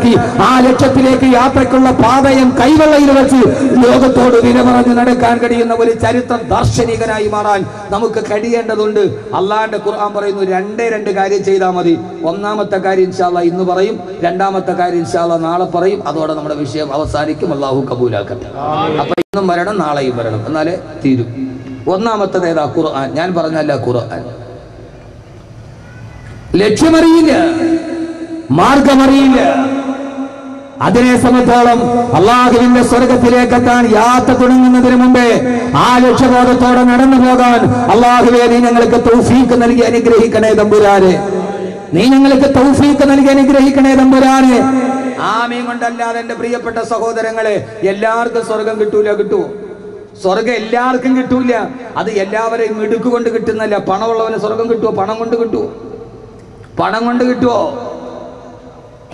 കരസ്ഥമാക്കി ആ ലക്ഷ്യത്തിലേക്ക് യാത്രക്കുള്ള പാതയം കൈവെള്ളയിൽ വെച്ച് ലോകത്തോട് വില പറഞ്ഞ് നടക്കാൻ കഴിയുന്ന ഒരു ചരിത്ര ദാർശനികനായി മാറാൻ നമുക്ക് കഴിയേണ്ടതുണ്ട്. അള്ളാന്റെ ഖുർആൻ പറയുന്നു രണ്ട് കാര്യം ചെയ്താൽ മതി. ഒന്നാമത്തെ കാര്യം ഇൻഷാ അല്ലാഹ് ഇന്ന് പറയും, രണ്ടാമത്തെ കാര്യം ഇൻഷാ അല്ലാഹ് നാളെ പറയും. അതോടെ നമ്മുടെ വിഷയം അവസാനിക്കും. അള്ളാഹു കബൂലാക്കട്ടെ. അപ്പൊ ഇന്നും വരണം, നാളെയും വരണം, എന്നാലേ തീരും. ഒന്നാമത്തത് ഏതാ? ഖുർആൻ. ഞാൻ പറഞ്ഞല്ല ഖുർആൻ. ലക്ഷ്യമറിയില്ല, മാർഗമറിയില്ല. അതിനെ സംബന്ധിച്ചോളം അള്ളാഹുവിന്റെ സ്വർഗത്തിലേക്ക് എത്താൻ യാത്ര തുടങ്ങുന്നതിന് മുമ്പേ ആ ലക്ഷ്യബോധത്തോടെ നടന്നു പോകാൻ അള്ളാഹുവേ നീ ഞങ്ങൾക്ക് തൗഫീഖ് നൽകി അനുഗ്രഹിക്കണേ തമ്പുരാനെ. നീ ഞങ്ങൾക്ക് തൗഫീഖ് നൽകി അനുഗ്രഹിക്കണേ തമ്പുരാനെ. ആമീൻ കൊണ്ടല്ലാതെ എന്റെ പ്രിയപ്പെട്ട സഹോദരങ്ങളെ, എല്ലാവർക്കും സ്വർഗം കിട്ടൂല. കിട്ടുമോ? സ്വർഗം എല്ലാവർക്കും കിട്ടൂല. അത് എല്ലാവരെയും മിടുക്കുകൊണ്ട് കിട്ടുന്നല്ല. പണമുള്ളവന് സ്വർഗം കിട്ടുമോ? പണം കൊണ്ട് കിട്ടുമോ? പണം കൊണ്ട് കിട്ടുമോ?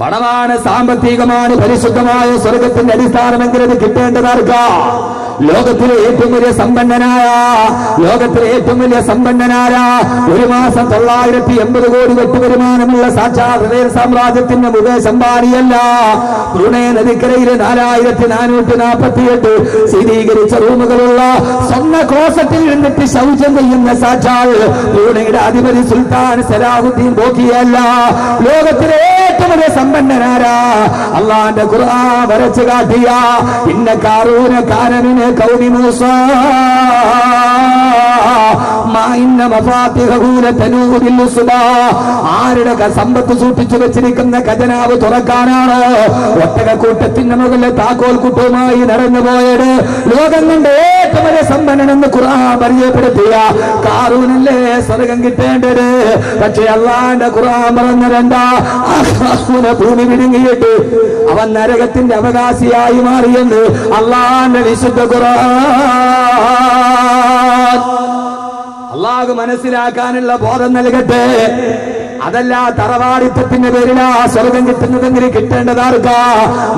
പണമാണ്, സാമ്പത്തികമാണ് പരിശുദ്ധമായ സ്വർഗത്തിന്റെ അടിസ്ഥാനമെങ്കിൽ അത് കിട്ടേണ്ടതാർക്കാ? ലോകത്തിലെ ഏറ്റവും വലിയ സമ്പന്നനായ ഒരു മാസം 980 കോടി വെട്ടുവരുമാനമുള്ള സാക്ഷാത് സാമ്രാജ്യത്തിന്റെ മുകേഷ് അംബാനിയല്ല. ബ്രൂണൈ നദിക്കരയിൽ 4448 ശീതീകരിച്ച റൂമുകളുള്ള സ്വർണ്ണ ക്ലോസറ്റിൽ നിന്നിട്ട് ശൗചം ചെയ്യുന്ന സാക്ഷാൽ ബ്രൂണൈയുടെ അധിപതി സുൽത്താൻ സലാഹുദ്ദീൻ ബോക്കിയല്ല. ലോകത്തിലെ ഏറ്റവും വലിയ സമ്പന്നനാരാ? അള്ളാന്റെ ഖുർആൻ വരച്ചു കാട്ടിയ ഇന്ന കാറൂന കാനമിന് കൗമി മൂസ ആരുടെ സമ്പത്ത് സൂക്ഷിച്ചു വെച്ചിരിക്കുന്ന ഖജനാവ് തുറക്കാനാണോ ഒട്ടകക്കൂട്ടത്തിന്റെ മുകളിലെ താക്കോൽ കൂട്ടവുമായി നടന്നു പോയത്? ലോകം കൊണ്ട് ഏറ്റവും വലിയ സമ്പന്നനെന്ന് ഖുർആൻ പരിചയപ്പെടുത്തിയ കാറൂനല്ലേ സ്വർഗം കിട്ടേണ്ടത്. പക്ഷെ അള്ളാന്റെ ഖുർആൻ പറഞ്ഞതെന്താ? ഭൂമി വിഴുങ്ങിയിട്ട് അവൻ നരകത്തിന്റെ അവകാശിയായി മാറിയെന്ന് അള്ളാന്റെ വിശുദ്ധ ഖുർആൻ. അള്ളാഹു മനസ്സിലാക്കാനുള്ള ബോധം നൽകട്ടെ. അതല്ല തറവാടിത്തത്തിന്റെ പേരിലാ സ്വർഗം കിട്ടുന്നതെങ്കിൽ കിട്ടേണ്ടതാർക്കാ?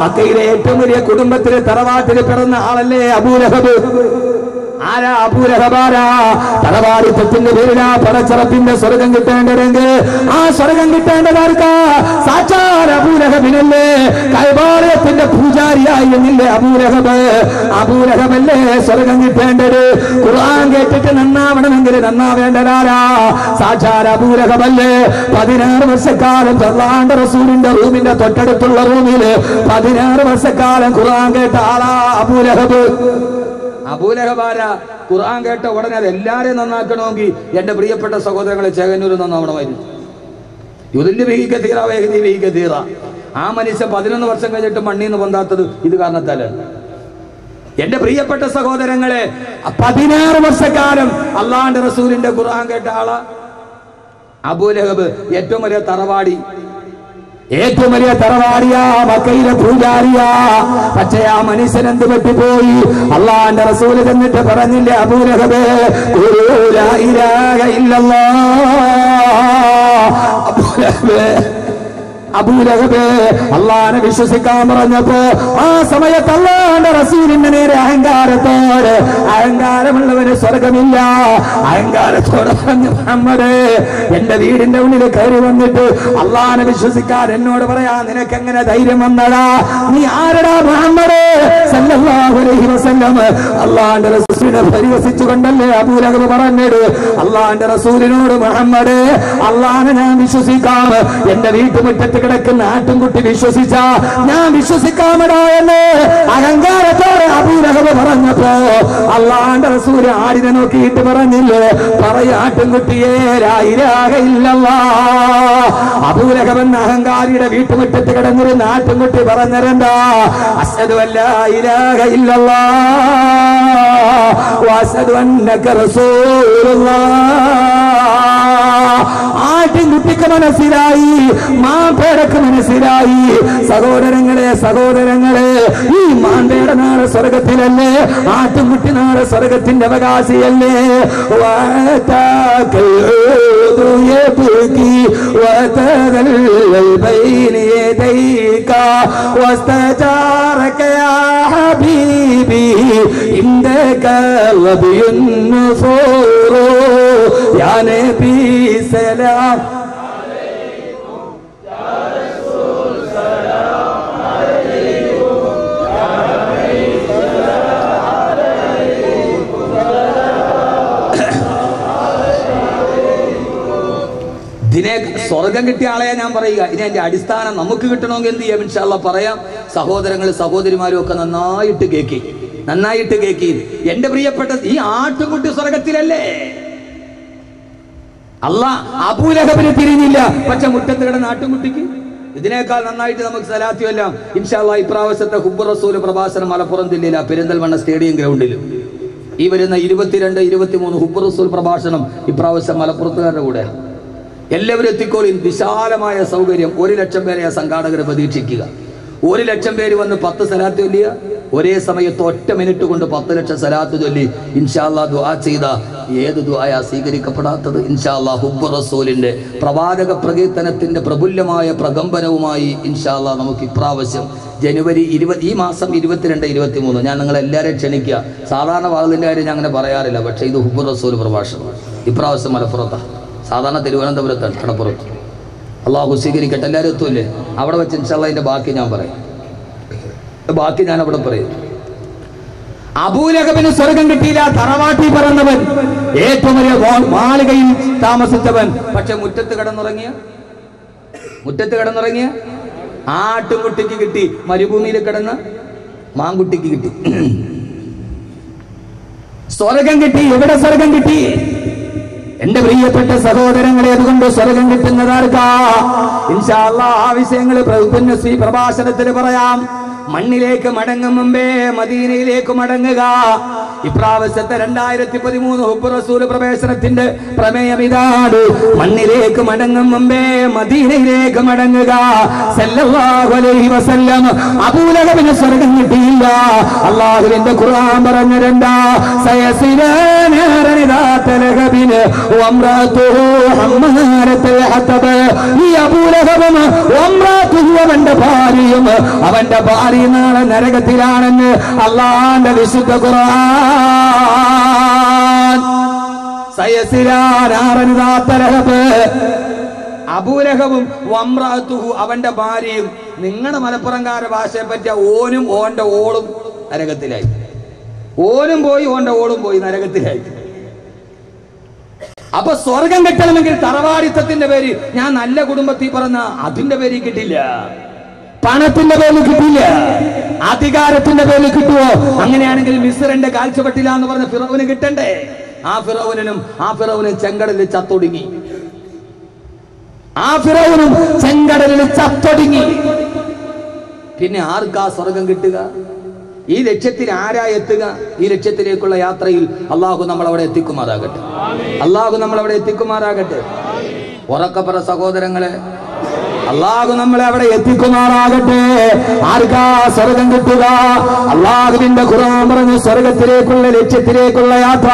മക്കയിലെ ഏറ്റവും വലിയ കുടുംബത്തിലെ തറവാട്ടിൽ പിറന്ന ആളല്ലേ അബൂലഹബ്. ആരാ അബൂലഹബാരാ? തറവാടിത്തത്തിന്റെ പേരിലാ പടച്ചറപ്പിന്റെ സ്വർഗം കിട്ടേണ്ടതെങ്കിൽ ആ സ്വർഗം കിട്ടേണ്ടതാർക്കാ? സാക്ഷാൽ അബൂലഹബിനല്ലേ? കൈബാലയത്തിന്റെ പൂജാരിയായിരുന്നില്ലേ അബൂലഹബ്? അബൂലഹബല്ലേ സ്വർഗം കിട്ടേണ്ടത്? ഖുർആൻ കേട്ടിട്ട് നന്നാവണമെങ്കിൽ നന്നാവേണ്ടതാരാ? സാക്ഷാൽ അബൂലഹബല്ലേ? 16 വർഷക്കാലം അല്ലാഹുവിന്റെ റസൂലിന്റെ റൂമിന്റെ തൊട്ടടുത്തുള്ള റൂമില് 16 വർഷക്കാലം ഖുർആൻ കേട്ട ആളാ അബൂലഹബ്. അബൂലഹബാരാ? ഖുർആൻ കേട്ട ഉടനെ അത് എല്ലാരെയും നന്നാക്കണമെങ്കിൽ എന്റെ പ്രിയപ്പെട്ട സഹോദരങ്ങളെ ചേകന്നൂർ നന്നാവണമായിരുന്നു. ആ മനുഷ്യൻ 11 വർഷം കഴിഞ്ഞിട്ട് മണ്ണിൽ നിന്ന് പൊന്താത്തത് ഇത് കാരണത്താലാണ്. എന്റെ പ്രിയപ്പെട്ട സഹോദരങ്ങളെ, 16 വർഷക്കാലം അള്ളാഹുവിന്റെ റസൂലിന്റെ ഖുർആൻ കേട്ട ആളാ അബൂലഹബ്. ഏറ്റവും വലിയ തറവാടിയാ, മക്കയിലെ പൂജാരിയാ. പക്ഷേ ആ മനുഷ്യൻ എന്ത് പറ്റിപ്പോയി? അള്ളാന്റെ റസൂല് എന്നിട്ട് പറഞ്ഞില്ലേ അബൂലഹബേ ലാ ഇലാഹ ഇല്ലല്ലാഹ്. അബൂലഹബേ അള്ളാനെ വിശ്വസിക്കാൻ പറഞ്ഞപ്പോ ആ സമയത്ത് അള്ളാന്റെ റസൂലിന്റെ നേരെ അഹങ്കാരമുള്ളവന് സ്വർഗമില്ല. അഹങ്കാരത്തോടെ പറഞ്ഞു മുഹമ്മദേ എന്റെ വീടിന്റെ ഉള്ളിൽ കയറി വന്നിട്ട് അള്ളാനെ വിശ്വസിക്കാൻ എന്നോട് പറയാ നിനക്ക് എങ്ങനെ ധൈര്യം വന്നടാ? നീ ആരടാ മുഹമ്മദേ സല്ലല്ലാഹു അലൈഹി വസല്ലം? അള്ളാന്റെ റസൂലിനെ പരിഹസിച്ചുകൊണ്ടല്ലേ അബൂലഹബ് പറഞ്ഞത്? അള്ളാന്റെ റസൂലിനോട് മുഹമ്മദേ അള്ളാനെ ഞാൻ വിശ്വസിക്കാം, എന്റെ വീട്ടുമുറ്റത്ത് കിടക്കുന്ന ആട്ടുംകുട്ടി വിശ്വസിച്ച ഞാൻ വിശ്വസിക്കാമടോ എന്ന് അഹങ്കാരത്തോടെ അബൂലഹബ് പറഞ്ഞപ്പോ അള്ളാന്റെ റസൂൽ ആടിനെ നോക്കിയിട്ട് പറഞ്ഞില്ലേ പറയാട്ടുംകുട്ടിയേ ലാ ഇലാഹ ഇല്ലല്ലാഹ്. അബൂലഹബ് എന്ന അഹങ്കാരിയുടെ വീട്ടുമുറ്റത്ത് കിടന്നൊരു ആട്ടുംകുട്ടി പറഞ്ഞിരണ്ടാ അശ്ഹദു അല്ലാ ഇലാഹ ഇല്ലല്ലാഹ് വഅശ്ഹദു അന്നക റസൂലുള്ളാഹ്. ആട്ടിൻകുട്ടിക്ക് മനസ്സിലായി, മാമ്പേടക്ക് മനസ്സിലായി. സഹോദരങ്ങളെ ഈ മാമ്പേട നാളെ സ്വർഗത്തിലല്ലേ? ആട്ടുംകുട്ടി നാളെ സ്വർഗത്തിന്റെ അവകാശിയല്ലേ? يا نبي سلام عليكم يا رسول سلام സ്വർഗം കിട്ടിയ ആളെയാ ഞാൻ പറയുക. ഇനി അതിന്റെ അടിസ്ഥാനം നമുക്ക് കിട്ടണമെങ്കിൽ എന്ത് ചെയ്യാം? ഇൻഷാ അല്ലാഹ് പറയാം. സഹോദരങ്ങളും സഹോദരിമാരും ഒക്കെ നന്നായിട്ട് കേക്കി. എന്റെ പ്രിയപ്പെട്ട ഈ ആട്ടുംകുട്ടി സ്വർഗത്തിലല്ലേ? അല്ലാഹ് അബൂലഹബിന് തിരിഞ്ഞില്ല, പക്ഷെ മുറ്റത്ത് കിടന്ന ആട്ടുംകുട്ടിക്ക് ഇതിനേക്കാൾ നന്നായിട്ട് നമുക്ക് സലാത്തി എല്ലാം ഇൻഷാ അല്ലാഹ് ഇപ്രാവശ്യത്തെ ഹുബ്ബ് റസൂൽ പ്രഭാഷണം മലപ്പുറം ജില്ലയിലെ പെരിന്തൽമണ്ണ സ്റ്റേഡിയം ഗ്രൗണ്ടിൽ ഈ വരുന്ന 22, 23 ഹുബ്ബ് റസൂൽ പ്രഭാഷണം ഇപ്രാവശ്യം മലപ്പുറത്തുകാരുടെ കൂടെ. എല്ലാവരും എത്തിക്കോളിൻ. വിശാലമായ സൗകര്യം. 1 ലക്ഷം പേരെ സംഘാടകർ പ്രതീക്ഷിക്കുക. 1 ലക്ഷം പേര് വന്ന് 10 സലാത്ത് ചൊല്ലിയ ഒരേ സമയത്ത് 1 മിനിറ്റ് കൊണ്ട് 10 ലക്ഷം സലാത്ത് ചൊല്ലി ഇൻഷാ അല്ലാഹ് ദുആ ചെയ്ത ഏത് ദുആയാ സ്വീകരിക്കപ്പെടാത്തത്? ഇൻഷാ അല്ലാഹ് ഹുബ്ബ് റസൂലിന്റെ പ്രവാചക പ്രകീർത്തനത്തിന്റെ പ്രബുല്ലമായ പ്രകമ്പനവുമായി ഇൻഷാ അല്ലാഹ് നമുക്ക് ഇപ്രാവശ്യം ജനുവരി 20 ഈ മാസം 22, 23 ഞാൻ നിങ്ങളെല്ലാവരെയും ക്ഷണിക്കുക. സാധാരണ വാതിലിൻ്റെ കാര്യം ഞാൻ അങ്ങനെ പറയാറില്ല, പക്ഷേ ഇത് ഹുബ്ബ് റസൂൽ പ്രഭാഷണം ഇപ്രാവശ്യം മലപ്പുറത്താണ്. സാധാരണ തിരുവനന്തപുരത്താണ്, കടപ്പുറത്ത്. അള്ളാഹു സ്വീകരിക്കട്ടെ. എല്ലാവരും എത്തൂല്ലേ? അവിടെ വെച്ച് ഇൻഷാ അല്ലാഹ് അതിൻ്റെ ബാക്കി ഞാൻ പറയും. അവിടെ പറയും. അബൂലഹബിന് സ്വർഗം കിട്ടിയില്ല. തറവാട്ടി പറന്നവൻ, ഏറ്റവും വലിയ മാളികയിൽ താമസിച്ചവൻ. പക്ഷെ മുറ്റത്ത് കിടന്നുറങ്ങിയ ആട്ടുംകുട്ടിക്ക് കിട്ടി, മരുഭൂമിയിൽ കിടന്ന മാങ്കുട്ടിക്ക് കിട്ടി. സ്വർഗം കിട്ടി. എവിടെ സ്വർഗം കിട്ടി? എന്റെ പ്രിയപ്പെട്ട സഹോദരങ്ങളെ, അതുകൊണ്ട് സ്വർഗം കിട്ടുന്നതാർക്കാ? ഇൻഷാ അല്ലാഹ് ആ വിഷയങ്ങൾ പ്രഭാഷണത്തിൽ പറയാം. മണ്ണിലേക്ക് മടങ്ങും മുമ്പേ മദീനയിലേക്ക് മടങ്ങുക. ഇപ്രാവശ്യത്തെ 2013 ഹുബ്ബ് റസൂൽ പ്രവേശനത്തിന്റെ പ്രമേയം ഇതാണ്. മണ്ണിലേക്ക് മടങ്ങും മുമ്പേ മദീനയിലേക്ക് മടങ്ങുക. സല്ലല്ലാഹു അലൈഹി വസല്ലം അബൂലഹബിന് സ്വർഗം കിട്ടിയില്ല. അല്ലാഹുവിന്റെ ഖുർആൻ പറഞ്ഞിട്ടുണ്ട്, സയസിനാനറനിദാതലഹബിന് വംറതുഹു ഹമ്മനാരത്തുൽ ഹതബ്. ഈ അബൂലഹബും വംറതുഹു അവന്റെ ഭാര്യയും അവന്റെ ഭാര്യ നാളെ നരകത്തിലാണെന്ന് അല്ലാഹുവിന്റെ വിശുദ്ധ ഖുർആൻ. അബൂലഹബും വംറഅതുഹു അവന്റെ ഭാര്യയും. നിങ്ങളുടെ മലപ്പുറംകാരുടെ ഭാഷയെ പറ്റിയ ഓനും ഓന്റെ ഓളും നരകത്തിലായി. ഓനും പോയി ഓന്റെ ഓളും പോയി നരകത്തിലായി. അപ്പൊ സ്വർഗം കിട്ടണമെങ്കിൽ തറവാടിത്തത്തിന്റെ പേര്, ഞാൻ നല്ല കുടുംബത്തിൽ പറഞ്ഞ അതിന്റെ പേര് കിട്ടില്ല, പണത്തിന്റെ പേരിൽ കിട്ടില്ല, അധികാരത്തിന്റെ പേരിൽ കിട്ടുവോ? അങ്ങനെയാണെങ്കിൽ മിസ്റിന്റെ കാഴ്ചപ്പെട്ടില്ല എന്ന് പറഞ്ഞ ഫിറൗന് കിട്ടണ്ടേ? ആ ഫിറൗനും ചെങ്കടലിൽ ചത്തൊടുങ്ങി. പിന്നെ ആർക്കാ സ്വർഗം കിട്ടുക? ഈ ലക്ഷ്യത്തിൽ ആരാ എത്തുക? ഈ ലക്ഷ്യത്തിലേക്കുള്ള യാത്രയിൽ അള്ളാഹു നമ്മളവിടെ എത്തിക്കുമാറാകട്ടെ. ഉറക്കപ്പറ സഹോദരങ്ങളെ, അള്ളാഹു നമ്മളെ അവിടെ എത്തിക്കുമാറാകട്ടെ. ആർക്കാ സ്വർഗം കിട്ടുക? അള്ളാഹുവിന്റെ ഖുർആൻ പറഞ്ഞു സ്വർഗത്തിലേക്കുള്ള ലക്ഷ്യത്തിലേക്കുള്ള യാത്ര.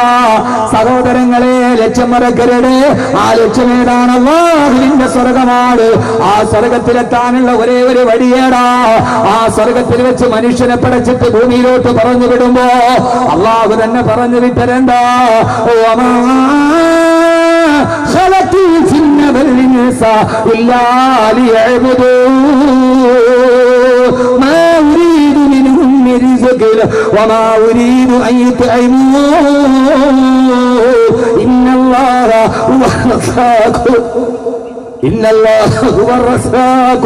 സഹോദരങ്ങളെ, ലക്ഷ്യം മറക്കരുത്. ആ ലക്ഷ്യം ഏതാണ്? അള്ളാഹുവിന്റെ സ്വർഗമാണ്. ആ സ്വർഗത്തിലെത്താനുള്ള ഒരേ ഒരു വഴിയേടാ. ആ സ്വർഗത്തിൽ വെച്ച് മനുഷ്യനെ പടച്ചിട്ട് ഭൂമിയിലോട്ട് പറഞ്ഞു വിടുമ്പോ അള്ളാഹു തന്നെ പറഞ്ഞു വിട്ടരെന്താ? خلقت الجن والإنس إلا ليعبدون ما أريد منهم من رزق وما أريد أن يطعمون إن الله هو الرزاق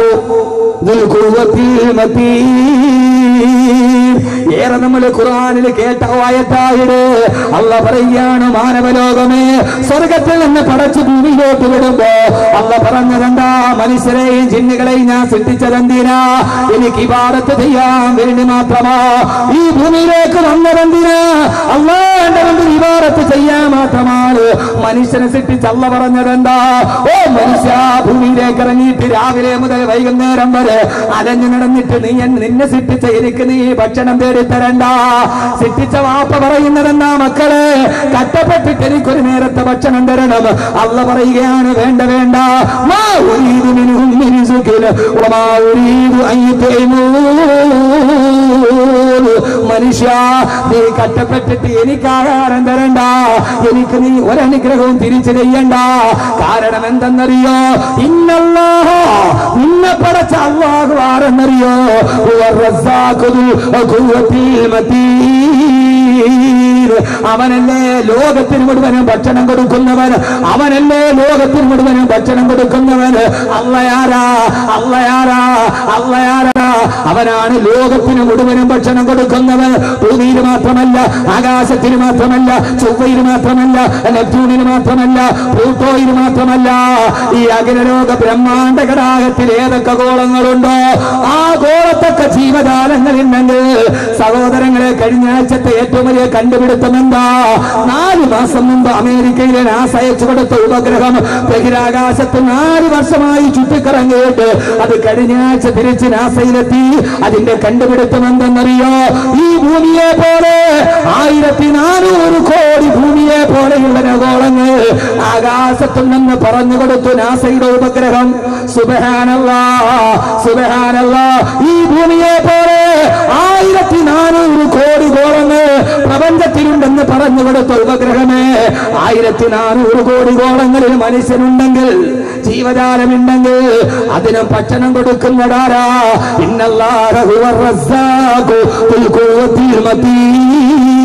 ذو القوة المتين. ഏറെ നമ്മൾ ഖുർആനിൽ കേട്ട ആയത്തായിട്ട് അല്ലാഹ് പറയുകയാണ്, മാനവലോകമേ, സ്വർഗത്തിൽ നിന്ന് പടച്ചു ഭൂമിയിലോട്ട് വിടുമ്പോ അല്ലാഹ് പറഞ്ഞതെന്താ? മനുഷ്യരെയും ജിന്നുകളെയും ഞാൻ സൃഷ്ടിച്ചതെന്തിനാ? എനിക്ക് ഇബാദത്ത് ചെയ്യാൻ വേണ്ടി മാത്രമാ. ഈ ഭൂമിയിലേക്ക് വന്നതെന്തിനാ? അല്ലാഹുവിന്റെ മുമ്പിൽ ഇബാദത്ത് ചെയ്യാൻ മാത്രമാണ് മനുഷ്യനെ സൃഷ്ടിച്ച് അല്ലാഹ് പറഞ്ഞതെന്താ? ഓ മനുഷ്യ, ഭൂമിയിലേക്ക് ഇറങ്ങിയിട്ട് രാവിലെ മുതൽ വൈകുന്നേരം വരെ അലഞ്ഞു നടന്നിട്ട് നിന്നെ സൃഷ്ടിച്ച എനിക്ക് നീ ഭക്ഷണം തരണ്ട. സൃഷ്ടിച്ച വാപ്പ പറയുന്നതെന്നാ? മക്കളെ, കഷ്ടപ്പെട്ടിട്ട് എനിക്കൊരു നേരത്തെ ഭക്ഷണം തരണം. അല്ലാഹ് പറയുകയാണ്, വേണ്ട. മനുഷ്യ, നീ കഷ്ടപ്പെട്ടിട്ട് എനിക്ക് ആഹാരം തരണ്ട, എനിക്ക് നീ ഒരനുഗ്രഹവും തിരിച്ചു ചെയ്യണ്ട. കാരണം എന്തെന്നറിയോ? ഇന്നല്ലാഹ, നിന്നെ പടച്ച അല്ലാഹു ആരെന്നറിയോ? അവനല്ലേ ലോകത്തിന് മുഴുവനും ഭക്ഷണം കൊടുക്കുന്നവൻ, അവനല്ലേ ലോകത്തിന് മുഴുവനും ഭക്ഷണം കൊടുക്കുന്നവൻ. അള്ളയാരാ അള്ളയാരാ അള്ളയാരാ, അവനാണ് ലോകത്തിന് മുഴുവനും ഭക്ഷണം കൊടുക്കുന്നവൻ. ഭൂമിയിൽ മാത്രമല്ല, ആകാശത്തിന് മാത്രമല്ല, ചൊവ്വയിൽ മാത്രമല്ല, നെപ്റ്റ്യൂണിന് മാത്രമല്ല, പ്ലൂട്ടോയിൽ മാത്രമല്ല, ഈ അഖിലലോക ബ്രഹ്മാണ്ഡ ഘടാകത്തിൽ ഏതൊക്കെ ഗോളങ്ങളുണ്ടോ ആ ഗോളത്തൊക്കെ ജീവജാലങ്ങളുണ്ടെങ്കിൽ സഹോദരങ്ങളെ, കഴിഞ്ഞ ആഴ്ചത്തെ ഏറ്റവും വലിയ കണ്ടുപിടുത്തം എന്താ? 4 മാസം മുമ്പ് അമേരിക്കയിലെ നാസ അയച്ചു കൊടുത്ത ഉപഗ്രഹം ബഹിരാകാശത്ത് 4 വർഷമായി ചുറ്റിക്കറങ്ങിയിട്ട് അത് കഴിഞ്ഞ ആഴ്ച തിരിച്ച് നാസയിലെത്തി. അതിന്റെ കണ്ടുപിടുത്തം എന്തെന്നറിയോ? ഈ ഭൂമിയെ പോലെ 1400 കോടി ഭൂമിയെ പോലെയുള്ള ഗോളങ്ങൾ ആകാശത്തുണ്ടെന്ന് പറഞ്ഞു കൊടുത്തു നാസയുടെ ഉപഗ്രഹം. സുബ്ഹാനല്ലാഹ് സുബ്ഹാനല്ലാഹ്, ഈ ഭൂമിയെ പോലെ 1400 കോടി ഗോളങ്ങൾ പ്രപഞ്ചത്തിലുണ്ടെന്ന് പറഞ്ഞു കൊടുത്ത ഉപഗ്രഹമേ, 1400 കോടി ഗോളങ്ങളിൽ മനുഷ്യനുണ്ടെങ്കിൽ, ജീവജാലമുണ്ടെങ്കിൽ അതിന് ഭക്ഷണം കൊടുക്കുന്നതാരാ? ഇന്നല്ലാഹ ഹുവർ റസ്സാഖു ദുൽ ഖുവ്വത്തിൽ മതീൻ.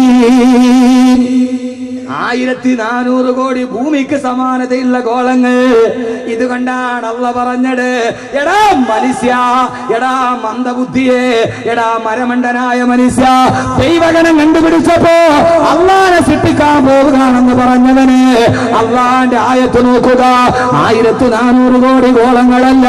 1400 കോടി ഭൂമിക്ക് സമാനതയുള്ള ഗോളങ്ങൾ. ഇതുകൊണ്ടാണ് അല്ലാഹ് പറഞ്ഞത്, എടാ മനുഷ്യ, എടാ മന്ദബുദ്ധിയെ, എടാ മരമണ്ടനായ മനുഷ്യ, ദൈവഗണം കണ്ടുപിടിച്ചപ്പോ അള്ളാനെ സൃഷ്ടിക്കാൻ പോവുകയാണെന്ന് പറഞ്ഞവന് അള്ളാന്റെ ആയത്ത് നോക്കുക. 1400 കോടി ഗോളങ്ങളല്ല.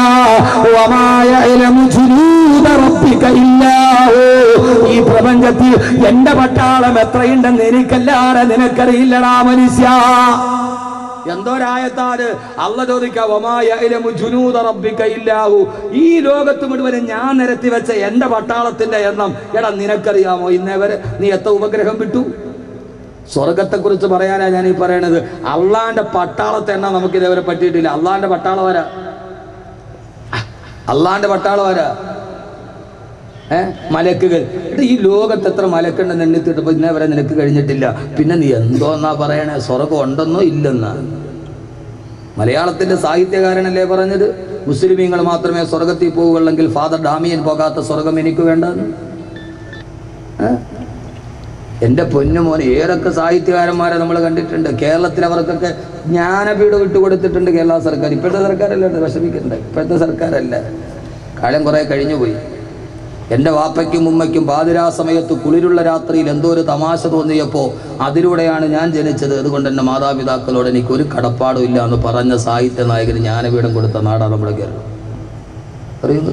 ഈ പ്രപഞ്ചത്തിൽ എന്റെ പട്ടാളം എത്രയുണ്ടെന്ന് എനിക്കല്ലാതെ നിനക്കറിയില്ലടാ മനുഷ്യ. എന്തോരായത്താണ് അള്ളാഹ് ചോദിക്കാഹു, ഈ ലോകത്ത് മുഴുവനും ഞാൻ നിരത്തി വെച്ച എന്റെ പട്ടാളത്തിന്റെ എണ്ണം എടാ നിനക്കറിയാമോ? ഇന്നേവരെ നീ എത്ര ഉപഗ്രഹം വിട്ടു? സ്വർഗത്തെ കുറിച്ച് പറയാനാ ഞാൻ ഈ പറയണത്. അള്ളാന്റെ പട്ടാളത്തെ എണ്ണ നമുക്ക് ഇതേവരെ പറ്റിയിട്ടില്ല. അള്ളാന്റെ പട്ടാളം വരാ, അള്ളാന്റെ പട്ടാളം വരാ, മലക്കുകൾ. ഈ ലോകത്ത് എത്ര മലക്കുണ്ടെന്ന് എണ്ണിത്തിട്ടപ്പോ ഇന്നേ വരെ നിനക്ക് കഴിഞ്ഞിട്ടില്ല. പിന്നെ നീ എന്തോന്നാ പറയണേ? സ്വർഗം ഉണ്ടെന്നോ ഇല്ലെന്നാ? മലയാളത്തിന്റെ സാഹിത്യകാരനല്ലേ പറഞ്ഞത്, മുസ്ലിമീങ്ങൾ മാത്രമേ സ്വർഗത്തിൽ പോവുകയുള്ളെങ്കിൽ ഫാദർ ഡാമിയൻ പോകാത്ത സ്വർഗം എനിക്ക് വേണ്ടെന്ന്. എന്റെ പൊന്നുമോനെ, ഏതൊക്കെ സാഹിത്യകാരന്മാരെ നമ്മൾ കണ്ടിട്ടുണ്ട്. കേരളത്തിൽ അവർക്കൊക്കെ ജ്ഞാനപീഠം വിട്ടുകൊടുത്തിട്ടുണ്ട് കേരള സർക്കാർ. ഇപ്പോഴത്തെ സർക്കാരല്ല വിഷമിക്കണ്ടേ, ഇപ്പോഴത്തെ സർക്കാരല്ല, കാലം കുറെ കഴിഞ്ഞു പോയി. എൻ്റെ വാപ്പയ്ക്കും ഉമ്മയ്ക്കും പാതിരാ സമയത്ത് കുളിരുള്ള രാത്രിയിൽ എന്തോ ഒരു തമാശ തോന്നിയപ്പോൾ അതിലൂടെയാണ് ഞാൻ ജനിച്ചത്, അതുകൊണ്ട് എൻ്റെ മാതാപിതാക്കളോട് എനിക്കൊരു കടപ്പാടും ഇല്ല എന്ന് പറഞ്ഞ സാഹിത്യ നായകന് ജ്ഞാനപീഠം കൊടുത്ത നാടാണ് നമ്മുടെ കേരളം. അറിയുന്നു,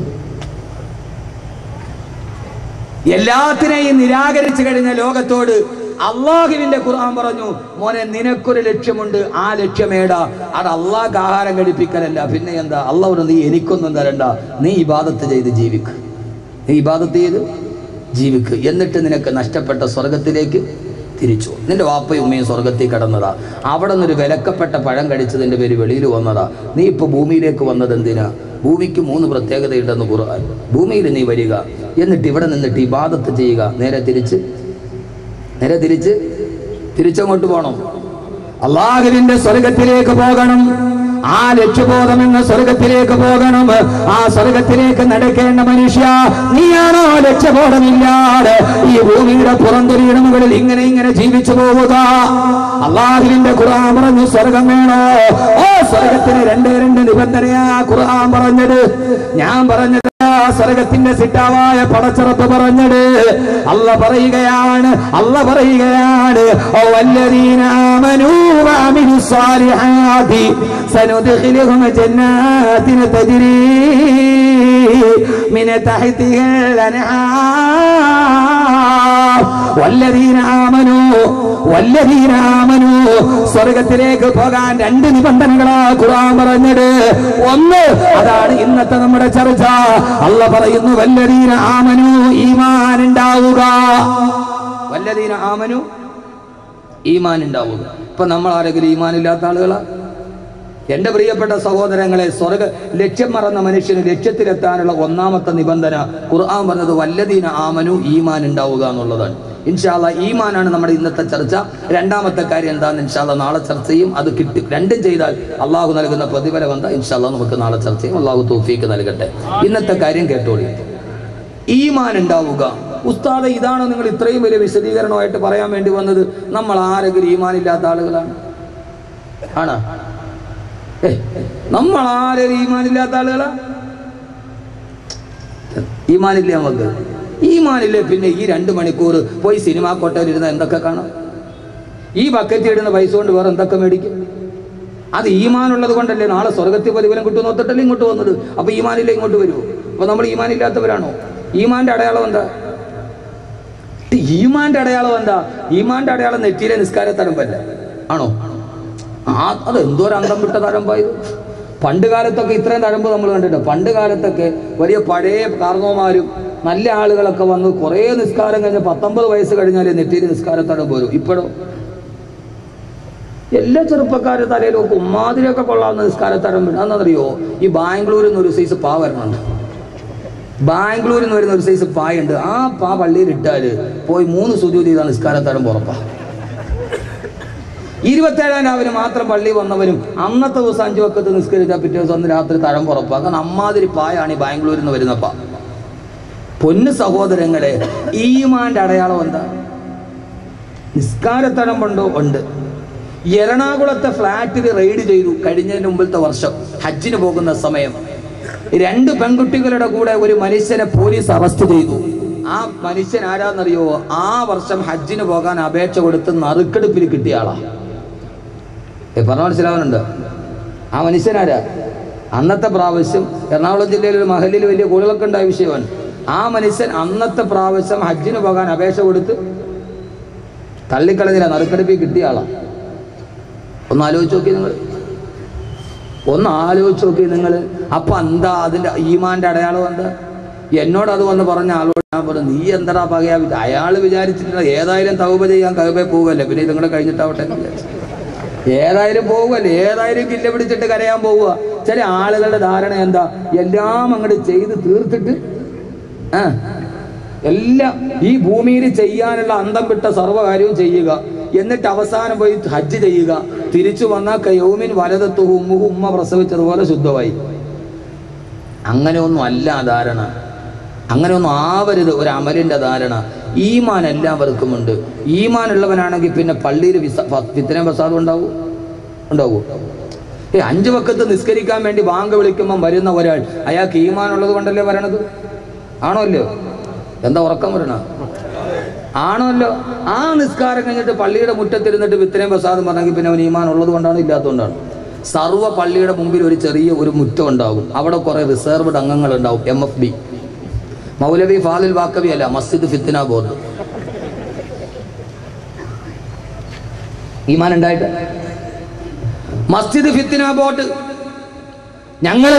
എല്ലാത്തിനെയും നിരാകരിച്ചു കഴിഞ്ഞ ലോകത്തോട് അള്ളാഹുവിന്റെ ഖുർആൻ പറഞ്ഞു, മോനെ നിനക്കൊരു ലക്ഷ്യമുണ്ട്, ആ ലക്ഷ്യമേടാ. അത് അള്ളാഹ്ക്ക് ആഹാരം കഴിപ്പിക്കലല്ല, പിന്നെ എന്താ? അള്ളാഹു നീ എനിക്കൊന്നും തരണ്ട, നീ ഇബാദത്ത് ചെയ്ത് ജീവിക്ക്, നീ ഇബാദത്ത് ചെയ്ത് ജീവിക്ക്, എന്നിട്ട് നിനക്ക് നഷ്ടപ്പെട്ട സ്വർഗത്തിലേക്ക് തിരിച്ചു. നിന്റെ വാപ്പയും ഉമ്മയും സ്വർഗത്തിൽ കടന്നതാ, അവിടെ നിന്നൊരു വിലക്കപ്പെട്ട പഴം കഴിച്ചതിൻ്റെ പേര് വെളിയിൽ വന്നതാ. നീ ഇപ്പോൾ ഭൂമിയിലേക്ക് വന്നത് എന്തിനാ? ഭൂമിക്ക് 3 പ്രത്യേകതയുണ്ടെന്ന് ഖുർആൻ. ഭൂമിയിൽ നീ വരിക, എന്നിട്ട് ഇവിടെ നിന്നിട്ട് ഇബാദത്ത് ചെയ്യുക, നേരെ തിരിച്ചങ്ങോട്ട് പോകണം, അള്ളാഹുവിന്റെ സ്വർഗത്തിലേക്ക് പോകണം. ആ ലക്ഷ്യബോധം എന്ന സ്വർഗത്തിലേക്ക് പോകണം. ആ സ്വർഗത്തിലേക്ക് നടക്കേണ്ട മനുഷ്യ, നീയാണോ ലക്ഷ്യബോധമില്ലാതെ ഈ ഭൂമിയുടെ പുറന്തൊലിയുടെ മുകളിൽ ഇങ്ങനെ ജീവിച്ചു പോവുക? അള്ളാഹുവിന്റെ ഖുർആൻ പറഞ്ഞു സ്വർഗം വേണോ? ഓ സ്വർഗത്തിന് 2 നിബന്ധനയാ ഖുർആൻ പറഞ്ഞത്. ഞാൻ പറഞ്ഞത് സ്വർഗത്തിന്റെ സിട്ടാവായ പടച്ചറപ്പ് പറഞ്ഞത്. അല്ല പറയുകയാണ് വല്ലദീന ആമനൂ വഅമിലുസ് സാലിഹാതി സനുദ്ഖിലുഹും ജന്നാത്തിൻ തജ്രീ മിൻ തഹ്തിഹൽ അൻഹാർ വല്ലദീന ആമനൂ സ്വർഗത്തിലേക്ക് പോകാൻ 2 നിബന്ധനകളാ ഖുർആൻ പറഞ്ഞത്. ഒന്ന്, അതാണ് ഇന്നത്തെ നമ്മുടെ ചർച്ച. അല്ലാഹ് പറയുന്നു വല്ലദീന ആമനൂ, ഈമാൻ ഉണ്ടാവുക. വല്ലദീന ആമനൂ, ഈമാൻ ഉണ്ടാവുക. ഇപ്പൊ നമ്മൾ ആരെങ്കിലും ഈമാൻ ഇല്ലാത്ത ആളുകളാ? എന്റെ പ്രിയപ്പെട്ട സഹോദരങ്ങളെ, ലക്ഷ്യം മറന്ന മനുഷ്യന് ലക്ഷ്യത്തിലെത്താനുള്ള 1ാമത്തെ നിബന്ധന ഖുർആൻ പറഞ്ഞത് വല്ലദീന ആമനു, ഈമാൻ ഉണ്ടാവുക എന്നുള്ളതാണ്. ഇൻഷാ അല്ലാഹ് ഈമാനാണ് നമ്മുടെ ഇന്നത്തെ ചർച്ച. 2ാമത്തെ കാര്യം എന്താണെന്ന് ഇൻഷാ അല്ലാഹ് നാളെ ചർച്ച ചെയ്യും. അത് കിട്ടി 2ഉം ചെയ്താൽ അള്ളാഹു നൽകുന്ന പ്രതിഫലം എന്താ ഇൻഷാ അല്ലാഹ് നമുക്ക് നാളെ ചർച്ച ചെയ്യും. അള്ളാഹു തൗഫീഖ് നൽകട്ടെ. ഇന്നത്തെ കാര്യം കേട്ടോളി. ഈമാൻ ഉണ്ടാവുക, ഉസ്താദ് ഇതാണോ നിങ്ങൾ ഇത്രയും വലിയ വിശദീകരണമായിട്ട് പറയാൻ വേണ്ടി വന്നത്? നമ്മൾ ആരെങ്കിലും ഈമാനില്ലാത്ത ആളുകളാണ്? ആണോ? നമ്മൾ ആരെങ്കിലും ഈമാനില്ലാത്ത ആളുകളാ? ഈമാനില്ലേ നമുക്ക്? ഈമാനില്ലേ പിന്നെ ഈ 2 മണിക്കൂർ പോയി സിനിമാ കോട്ടയിൽ ഇരുന്ന എന്തൊക്കെ കാണാം? ഈ ബക്കറ്റ് ഇടുന്ന പൈസ കൊണ്ട് വേറെ എന്തൊക്കെ മേടിക്കും? അത് ഈമാനുള്ളത് കൊണ്ടല്ലേ നാളെ സ്വർഗത്തിൽ പ്രതിഫലം കിട്ടുമെന്ന് ഓർത്തിട്ടല്ലേ ഇങ്ങോട്ട് വന്നത്. അപ്പൊ ഈമാനില്ലേ ഇങ്ങോട്ട് വരുമോ? അപ്പൊ നമ്മൾ ഈമാനില്ലാത്തവരാണോ? ഈമാന്റെ അടയാളം എന്താ? ഈമാന്റെ അടയാളം എന്താ? ഈമാന്റെ അടയാളം നെറ്റിയിലെ നിസ്കാര തരമ്പല്ല ആണോ? അതെന്തോരം അന്തം വിട്ട തരമ്പായത്. പണ്ട് കാലത്തൊക്കെ ഇത്രയും തഴമ്പ് നമ്മൾ കണ്ടിട്ട്. പണ്ട് കാലത്തൊക്കെ വലിയ പഴയ കാർന്നോമാരും നല്ല ആളുകളൊക്കെ വന്ന് കുറേ നിസ്കാരം കഴിഞ്ഞ് 19 വയസ്സ് കഴിഞ്ഞാലേ നെറ്റിയിൽ നിസ്കാര തഴമ്പ് വരും. ഇപ്പോഴോ എല്ലാ ചെറുപ്പക്കാരുടെ തലയിലൊക്കെ ഉമ്മാതിരിയൊക്കെ കൊള്ളാവുന്ന നിസ്കാര തഴമ്പ്. അതെന്നറിയോ? ഈ ബാംഗ്ലൂരിൽ നിന്ന് ഒരു സൈസ് പാ വരണുണ്ട്. ബാംഗ്ലൂരിൽ നിന്ന് വരുന്ന ഒരു സൈസ് പായുണ്ട്. ആ പാ പള്ളിയിൽ ഇട്ടാല് പോയി 3 സുജൂദ് ചെയ്താൽ നിസ്കാര തഴമ്പ് ഉറപ്പാ. 27-ാം രാവിലെ മാത്രം പള്ളി വന്നവരും അന്നത്തെ ദിവസം 5 വക്കത്ത് നിസ്കരിച്ചാൽ പിറ്റേ ദിവസം അന്ന് രാത്രി തഴമ്പ് ഉറപ്പാ. കാരണം അമ്മാതിരി പായാണ് ഈ ബാംഗ്ലൂരിൽ നിന്ന് വരുന്ന പാ. പൊന്നു സഹോദരങ്ങളെ, ഈമാന്റെ അടയാളം എന്താ? നിസ്കാരത്തഴമ്പുണ്ടോ? ഉണ്ട്. എറണാകുളത്തെ ഫ്ലാറ്റിൽ റെയ്ഡ് ചെയ്തു കഴിഞ്ഞതിന് മുമ്പത്തെ വർഷം ഹജ്ജിന് പോകുന്ന സമയം. 2 പെൺകുട്ടികളുടെ കൂടെ ഒരു മനുഷ്യനെ പോലീസ് അറസ്റ്റ് ചെയ്തു. ആ മനുഷ്യൻ ആരാന്നറിയോ? ആ വർഷം ഹജ്ജിന് പോകാൻ അപേക്ഷ കൊടുത്ത് നറുക്കെടുപ്പിൽ കിട്ടിയ ആളാ. പറഞ്ഞ മനസ്സിലാവുന്നുണ്ട്? ആ മനുഷ്യനാരാ? അന്നത്തെ പ്രാവശ്യം എറണാകുളം ജില്ലയിൽ ഒരു മഹലിൽ വലിയ കൂടുതലൊക്കെ ഉണ്ടായ വിഷയമാണ്. ആ മനുഷ്യൻ അന്നത്തെ പ്രാവശ്യം ഹജ്ജിന് പോകാൻ അപേക്ഷ കൊടുത്ത് തള്ളിക്കളഞ്ഞില്ല, നറുക്കെടുപ്പിൽ കിട്ടിയ ആളാ. ഒന്ന് ആലോചിച്ച് നോക്കി നിങ്ങൾ. അപ്പൊ എന്താ അതിന്റെ ഈമാന്റെ അടയാളം എന്താ? എന്നോട് അത് വന്ന് പറഞ്ഞ ആളോട് ഞാൻ പറഞ്ഞു, നീ എന്താ പകയാ? അയാൾ വിചാരിച്ചിട്ടില്ല, ഏതായാലും തൗബ ചെയ്യാൻ കൗബ പോവല്ലേ, പിന്നെ ഇതുങ്ങളെ കഴിഞ്ഞിട്ടാവട്ടെ എന്ന് വിചാരിച്ചു. ഏതായാലും പോവുകയല്ലേ, ഏതായാലും കില്ല പിടിച്ചിട്ട് കരയാൻ പോവുക. ചില ആളുകളുടെ ധാരണ എന്താ? എല്ലാം അങ്ങോട്ട് ചെയ്ത് തീർത്തിട്ട് എല്ലാം ഈ ഭൂമിയിൽ ചെയ്യാനുള്ള അന്തം വിട്ട സർവ്വകാര്യവും ചെയ്യുക, എന്നിട്ട് അവസാനം പോയി ഹജ്ജ് ചെയ്യുക, തിരിച്ചു വന്നാൽ കയൗമിൻ വലതത്തു ഉമ്മ പ്രസവിച്ചതുപോലെ ശുദ്ധമായി. അങ്ങനെയൊന്നും അല്ല ധാരണ. അങ്ങനെയൊന്നും ആവരുത് ഒരു അമലിന്റെ ധാരണ. ഈമാൻ എല്ലാവർക്കുമുണ്ട്. ഈമാൻ ഉള്ളവനാണെങ്കിൽ പിന്നെ പള്ളിയിൽ ഫിത്ന ഫസാദ് ഉണ്ടാവൂ? 5 വക്കത്ത് നിസ്കരിക്കാൻ വേണ്ടി ബാങ്ക് വിളിക്കുമ്പം വരുന്ന ഒരാൾ അയാൾക്ക് ഈമാൻ ഉള്ളത് കൊണ്ടല്ലേ വരണത്? ആണോ അല്ലോ? എന്താ ഉറക്കം വരണ? ആണല്ലോ. ആ നിസ്കാരം കഴിഞ്ഞിട്ട് പള്ളിയുടെ മുറ്റത്തിരുന്നിട്ട് ഫിത്ന ഫസാദ് പറഞ്ഞെങ്കിൽ പിന്നെ അവൻ ഈമാൻ ഉള്ളത് കൊണ്ടാണ് ഇല്ലാത്തതുകൊണ്ടാണ്? സർവ്വ പള്ളിയുടെ മുമ്പിൽ ഒരു ചെറിയ ഒരു മുറ്റം ഉണ്ടാകും. അവിടെ കുറെ റിസർവ്ഡ് അംഗങ്ങൾ ഉണ്ടാവും. MFB, മൗലവി ഫാലിൽ വാക്കവി അല്ല, മസ്ജിദ് ഫിത്ന ബോർഡ്. ഈമാൻ ഉണ്ടായിട്ട് മസ്ജിദ് ഫിത്ന ബോർഡ് ഞങ്ങളെ